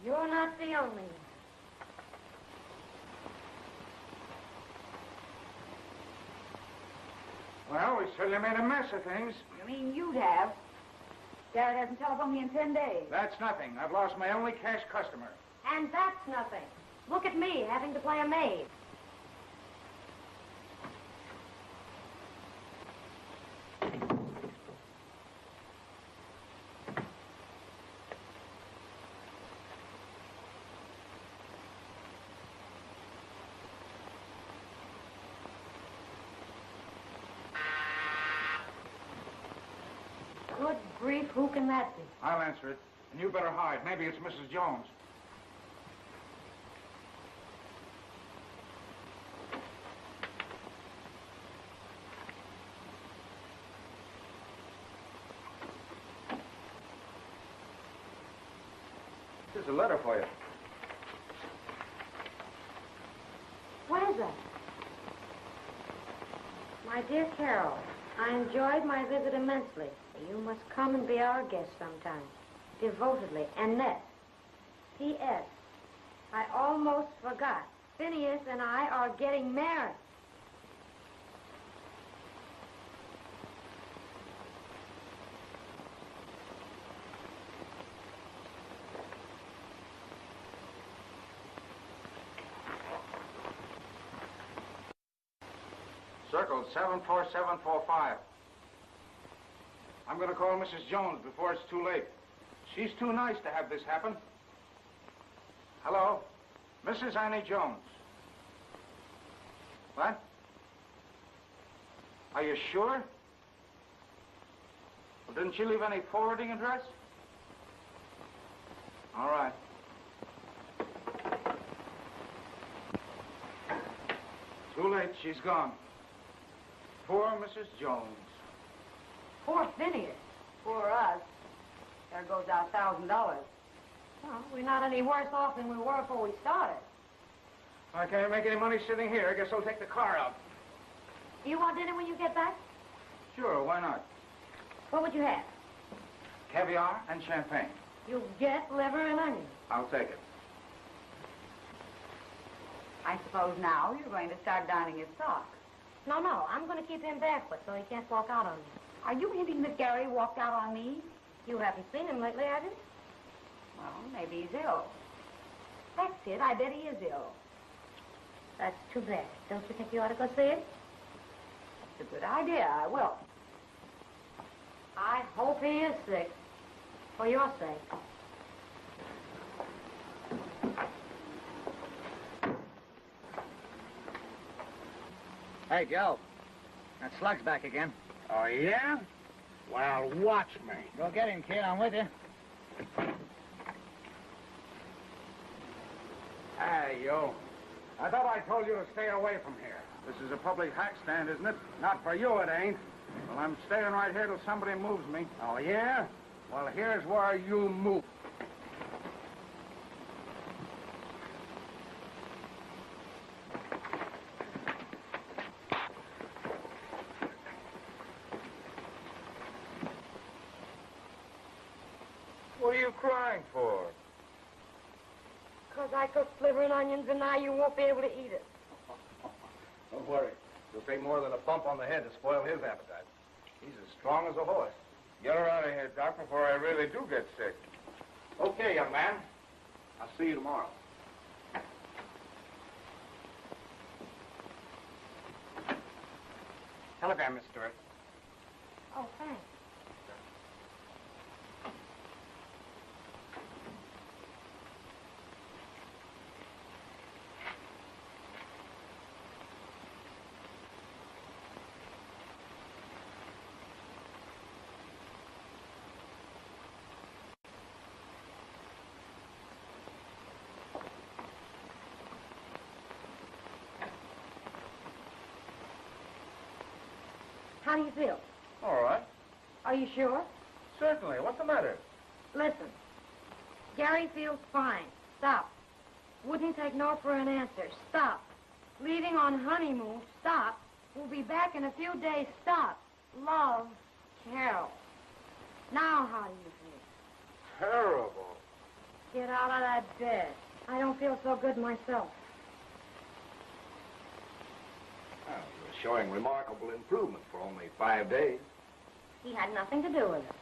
You're not the only one. Well, we certainly made a mess of things. You mean you'd have? Garrett hasn't telephoned me in 10 days. That's nothing. I've lost my only cash customer. And that's nothing. Look at me, having to play a maid. Good grief, who can that be? I'll answer it. And you better hide. Maybe it's Mrs. Jones. Here's a letter for you. What is that? My dear Carol, I enjoyed my visit immensely. You must come and be our guest sometime. Devotedly, Annette. P.S. I almost forgot. Phineas and I are getting married. Circle 74745. I'm going to call Mrs. Jones before it's too late. She's too nice to have this happen. Hello? Mrs. Annie Jones. What? Are you sure? Well, didn't she leave any forwarding address? All right. Too late. She's gone. Poor Mrs. Jones. Poor Phineas. Poor us. There goes our $1,000. Well, we're not any worse off than we were before we started. I can't make any money sitting here. I guess I'll take the car out. Do you want dinner when you get back? Sure, why not? What would you have? Caviar and champagne. You get liver and onions. I'll take it. I suppose now you're going to start donning his socks. No, I'm going to keep him barefoot so he can't walk out on me. Are you hinting that Gary walked out on me? You haven't seen him lately, have you? Well, maybe he's ill. That's it. I bet he is ill. That's too bad. Don't you think you ought to go see him? That's a good idea. I will. I hope he is sick. For your sake. Hey, Joe. That slug's back again. Oh, yeah? Well, watch me. Go get him, kid. I'm with you. Hey, you. I thought I told you to stay away from here. This is a public hack stand, isn't it? Not for you, it ain't. Well, I'm staying right here till somebody moves me. Oh, yeah? Well, here's where you move. What are you crying for? Because I cooked liver and onions and now you won't be able to eat it. Don't worry. It'll take more than a bump on the head to spoil his appetite. He's as strong as a horse. Get her out of here, Doc, before I really do get sick. Okay, young man. I'll see you tomorrow. Telegram, Miss Stewart. Oh, thanks. How do you feel? All right. Are you sure? Certainly. What's the matter? Listen. Gary feels fine. Stop. Wouldn't take no for an answer. Stop. Leaving on honeymoon. Stop. We'll be back in a few days. Stop. Love, Carol. Now how do you feel? Terrible. Get out of that bed. I don't feel so good myself. Well, you're showing remarkable improvement for only 5 days. He had nothing to do with it.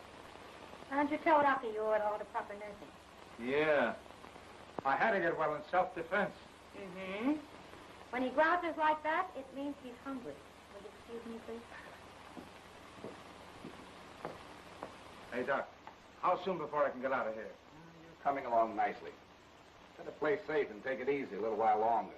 Why don't you tell Doctor you owe it all to proper nursing? Yeah. I had to get well in self-defense. Mm-hmm. When he grouches like that, it means he's hungry. Will you excuse me, please? Hey, Doc, how soon before I can get out of here? You're coming along nicely. Try to play safe and take it easy a little while longer.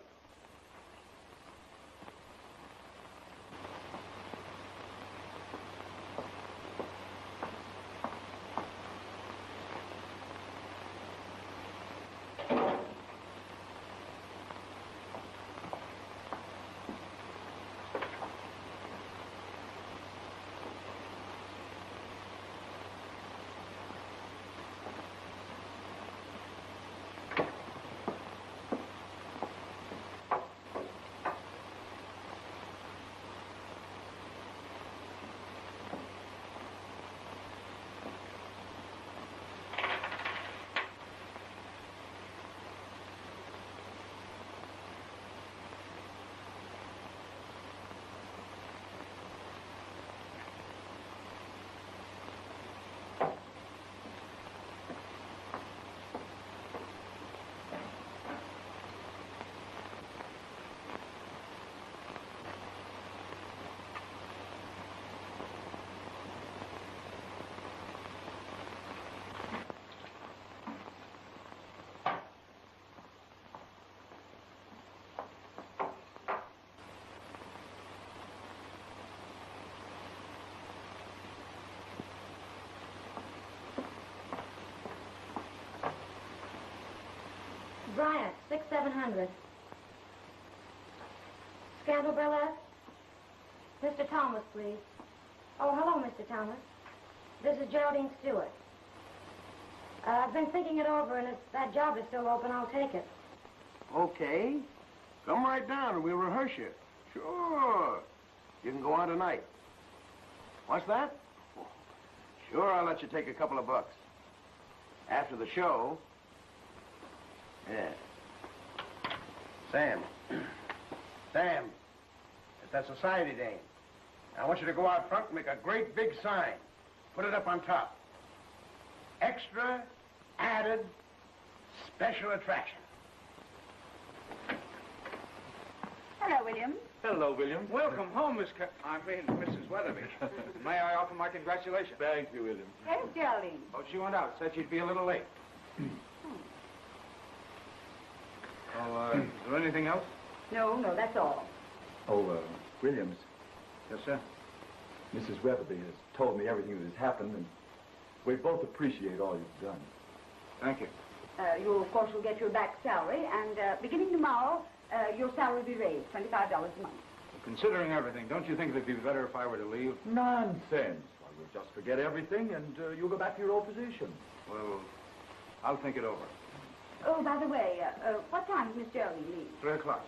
700. Scandal Burlesque? Mr. Thomas, please. Oh, hello, Mr. Thomas. This is Geraldine Stewart. I've been thinking it over, and if that job is still open, I'll take it. Okay. Come right down and we'll rehearse you. Sure. You can go on tonight. What's that? Sure, I'll let you take a couple of bucks. After the show. Yeah. Sam. Sam. It's that society dame. I want you to go out front and make a great big sign. Put it up on top. Extra, added, special attraction. Hello, William. Hello, William. Welcome home, Mrs. Weatherby. May I offer my congratulations? Thank you, William. Where's Geraldine? Oh, she went out. Said she'd be a little late. Is there anything else? No, that's all. Oh, Williams, Yes, sir. Mrs. Weatherby has told me everything that has happened, and we both appreciate all you've done. Thank you. You, of course, will get your back salary, and beginning tomorrow, your salary will be raised, $25 a month. Considering everything, don't you think it'd be better if I were to leave? Nonsense. Why, we'll just forget everything, and you'll go back to your old position. Well, I'll think it over. Oh, by the way, what time does Miss Geraldine leave? 3 o'clock.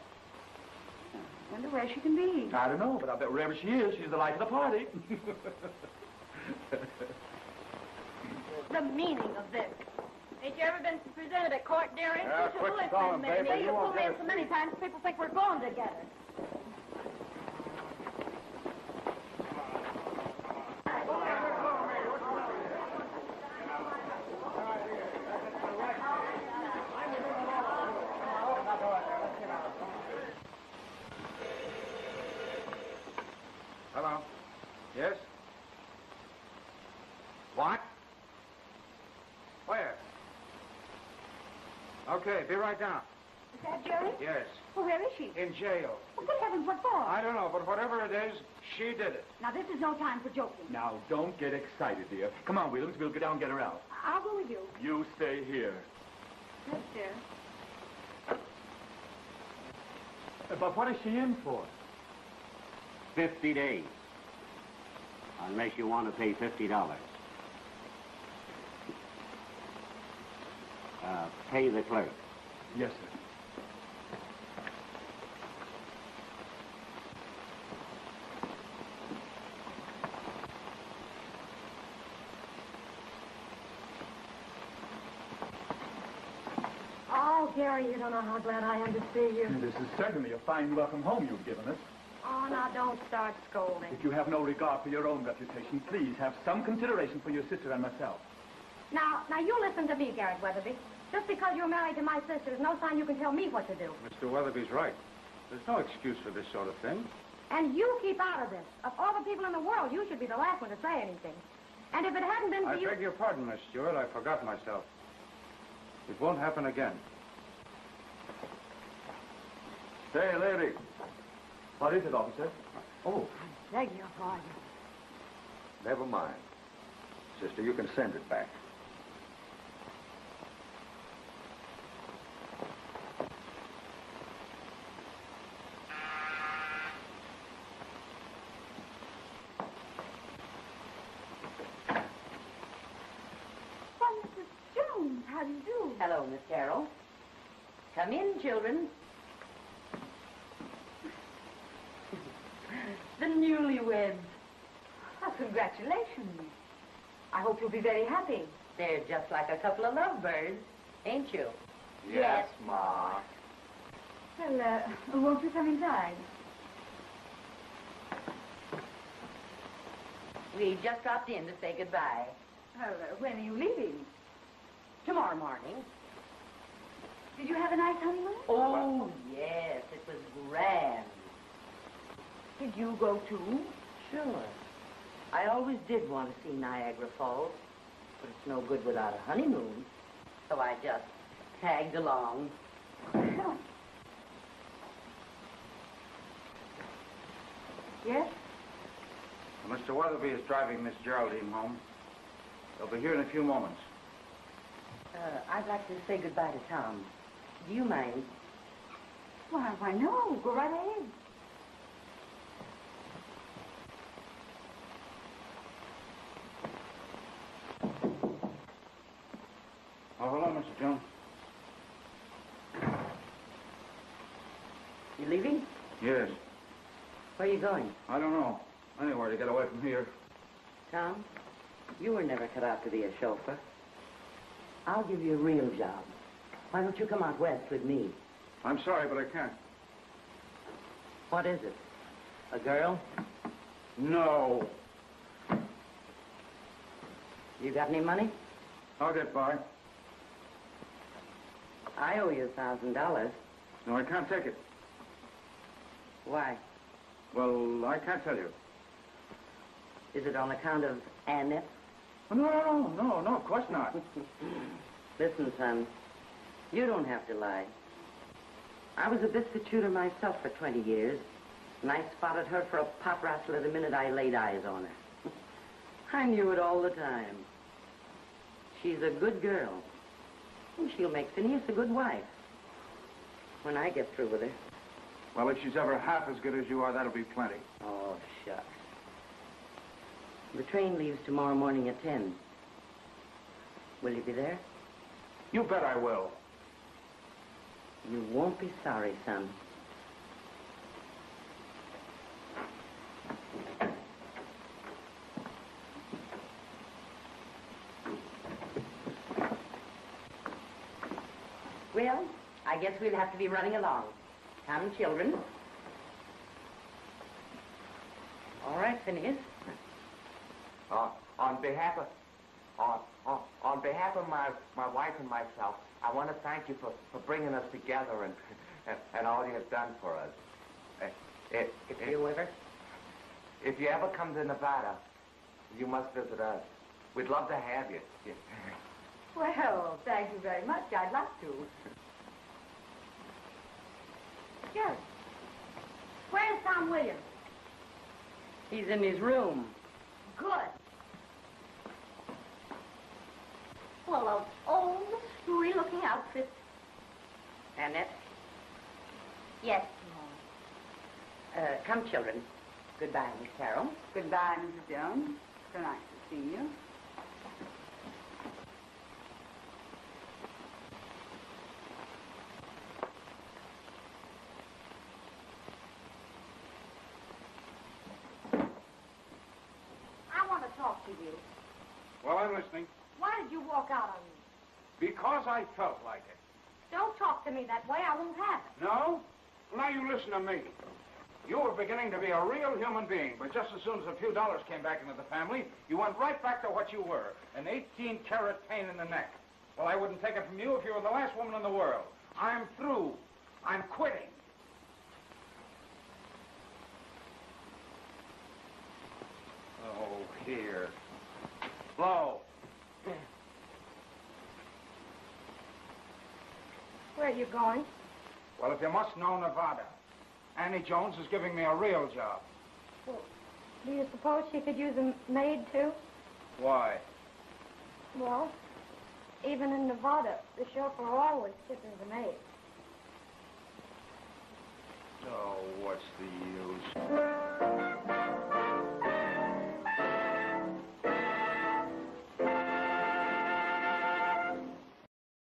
I wonder where she can be. I don't know, but I bet wherever she is, she's the life of the party. The meaning of this. Ain't you ever been presented at court, dearie? Yeah, quit stalling, baby. You pull me in so many times, people think we're going together. Hello. Yes? What? Where? Okay, be right down. Is that Jerry? Yes. Well, where is she? In jail. Well, good heavens, what for? I don't know, but whatever it is, she did it. Now, this is no time for joking. Now, don't get excited, dear. Come on, Williams. We'll go down and get her out. I'll go with you. You stay here. Yes, dear. But what is she in for? 50 days. Unless you want to pay $50. Pay the clerk. Yes, sir. Oh, Gary, you don't know how glad I am to see you. This is certainly a fine welcome home you've given us. Oh, now don't start scolding. If you have no regard for your own reputation, please have some consideration for your sister and myself. Now, you listen to me, Garrett Weatherby. Just because you're married to my sister is no sign you can tell me what to do. Mr. Weatherby's right. There's no excuse for this sort of thing. And you keep out of this. Of all the people in the world, you should be the last one to say anything. And if it hadn't been for I you... beg your pardon, Miss Stewart. I forgot myself. It won't happen again. Say, lady. What is it, officer? Oh, Beg your pardon. never mind. Sister, you can send it back. Well, Mrs. Jones, how do you do? Hello, Miss Carroll. Come in, children. The newlyweds. Oh, congratulations. I hope you'll be very happy. They're just like a couple of lovebirds, ain't you? Yes, Ma. Well, won't you come inside? We just dropped in to say goodbye. Well, when are you leaving? Tomorrow morning. Did you have a nice honeymoon? Oh, yes, it was grand. Did you go too? Sure. I always did want to see Niagara Falls, but it's no good without a honeymoon. So I just tagged along. Yes? Mr. Weatherby is driving Miss Geraldine home. They'll be here in a few moments. I'd like to say goodbye to Tom. Do you mind? Why, no. Go right ahead. Oh, hello, Mr. Jones. You leaving? Yes. Where are you going? I don't know. Anywhere to get away from here. Tom, you were never cut out to be a chauffeur. I'll give you a real job. Why don't you come out west with me? I'm sorry, but I can't. What is it? A girl? No. You got any money? I'll get by. I owe you $1,000. No, I can't take it. Why? Well, I can't tell you. Is it on account of Annette? No, of course not. Listen, son, you don't have to lie. I was a biscuit shooter myself for 20 years, and I spotted her for a pop rattler the minute I laid eyes on her. I knew it all the time. She's a good girl, and she'll make Phineas a good wife when I get through with her. Well, if she's ever half as good as you are, that'll be plenty. Oh, shucks. The train leaves tomorrow morning at 10. Will you be there? You bet I will. You won't be sorry, son. Well, I guess we'll have to be running along. Come, children. All right, Phineas. On behalf of my wife and myself, I want to thank you for bringing us together and all you have done for us. If you ever come to Nevada, you must visit us. We'd love to have you. Well, thank you very much. I'd love to. Jerry, where's Tom Williams? He's in his room. Good. Full of old, screwy-looking outfits. Annette? Yes, Come, children. Goodbye, Miss Carroll. Goodbye, Mrs. Jones. So nice to see you. I want to talk to you. Well, I'm listening. Why did you walk out on me? Because I felt like it. Don't talk to me that way. I won't have it. No? Well, now you listen to me. You were beginning to be a real human being, but just as soon as a few dollars came back into the family, you went right back to what you were, an 18-carat pain in the neck. Well, I wouldn't take it from you if you were the last woman in the world. I'm through. I'm quitting. Oh, here. Blow. Where are you going? Well, if you must know Nevada, Annie Jones is giving me a real job. Well, do you suppose she could use a maid, too? Why? Well, even in Nevada, the chauffeur always tips the maid. Oh, what's the use?